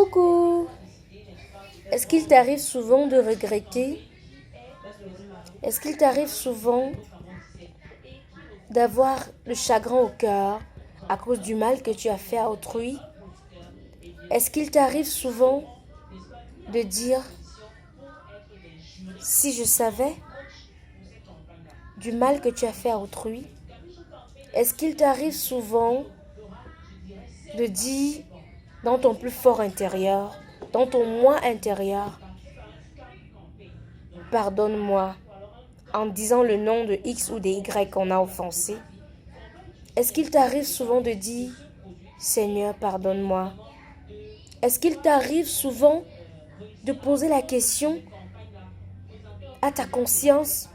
Coucou! Est-ce qu'il t'arrive souvent de regretter? Est-ce qu'il t'arrive souvent d'avoir le chagrin au cœur à cause du mal que tu as fait à autrui? Est-ce qu'il t'arrive souvent de dire, si je savais du mal que tu as fait à autrui? Est-ce qu'il t'arrive souvent de dire dans ton plus fort intérieur, dans ton moi intérieur, pardonne-moi, en disant le nom de X ou de Y qu'on a offensé? Est-ce qu'il t'arrive souvent de dire, Seigneur, pardonne-moi? Est-ce qu'il t'arrive souvent de poser la question à ta conscience,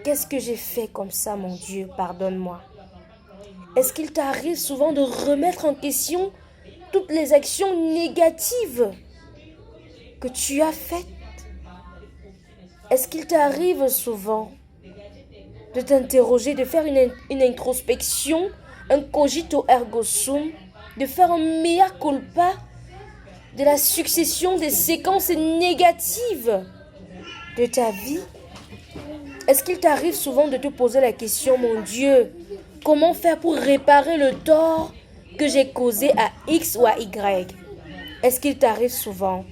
qu'est-ce que j'ai fait comme ça, mon Dieu, pardonne-moi? Est-ce qu'il t'arrive souvent de remettre en question toutes les actions négatives que tu as faites? Est-ce qu'il t'arrive souvent de t'interroger, de faire une introspection, un cogito ergo sum, de faire un mea culpa de la succession des séquences négatives de ta vie? Est-ce qu'il t'arrive souvent de te poser la question, mon Dieu, comment faire pour réparer le tort que j'ai causé à X ou à Y? Est-ce qu'il t'arrive souvent?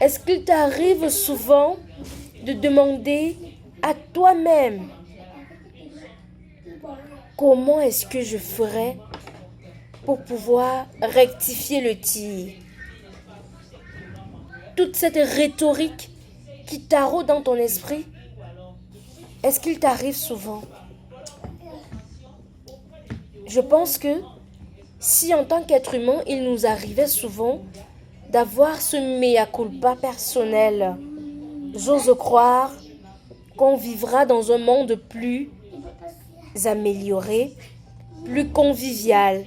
Est-ce qu'il t'arrive souvent de demander à toi-même, comment est-ce que je ferais pour pouvoir rectifier le tir? Toute cette rhétorique qui taraude dans ton esprit, est-ce qu'il t'arrive souvent? Je pense que si en tant qu'être humain, il nous arrivait souvent d'avoir ce mea culpa personnel, j'ose croire qu'on vivra dans un monde plus amélioré, plus convivial,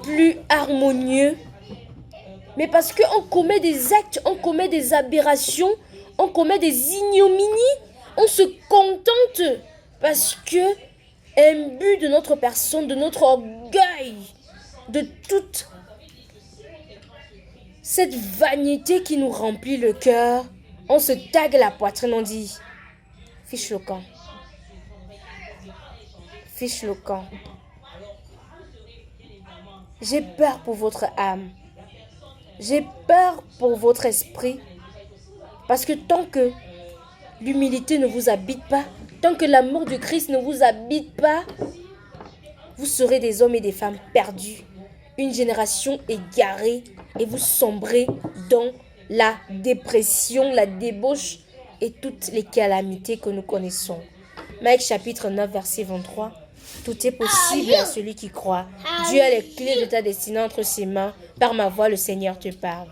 plus harmonieux. Mais parce qu'on commet des actes, on commet des aberrations, on commet des ignominies, on se contente parce que imbu de notre personne, de notre orgueil, de toute cette vanité qui nous remplit le cœur, on se tague la poitrine, on dit fiche le camp. Fiche le camp. J'ai peur pour votre âme. J'ai peur pour votre esprit. Parce que tant que l'humilité ne vous habite pas, tant que l'amour du Christ ne vous habite pas, vous serez des hommes et des femmes perdus. Une génération égarée et vous sombrez dans la dépression, la débauche et toutes les calamités que nous connaissons. Matthieu chapitre 9, verset 23. Tout est possible à celui qui croit. Dieu a les clés de ta destinée entre ses mains. Par ma voix, le Seigneur te parle.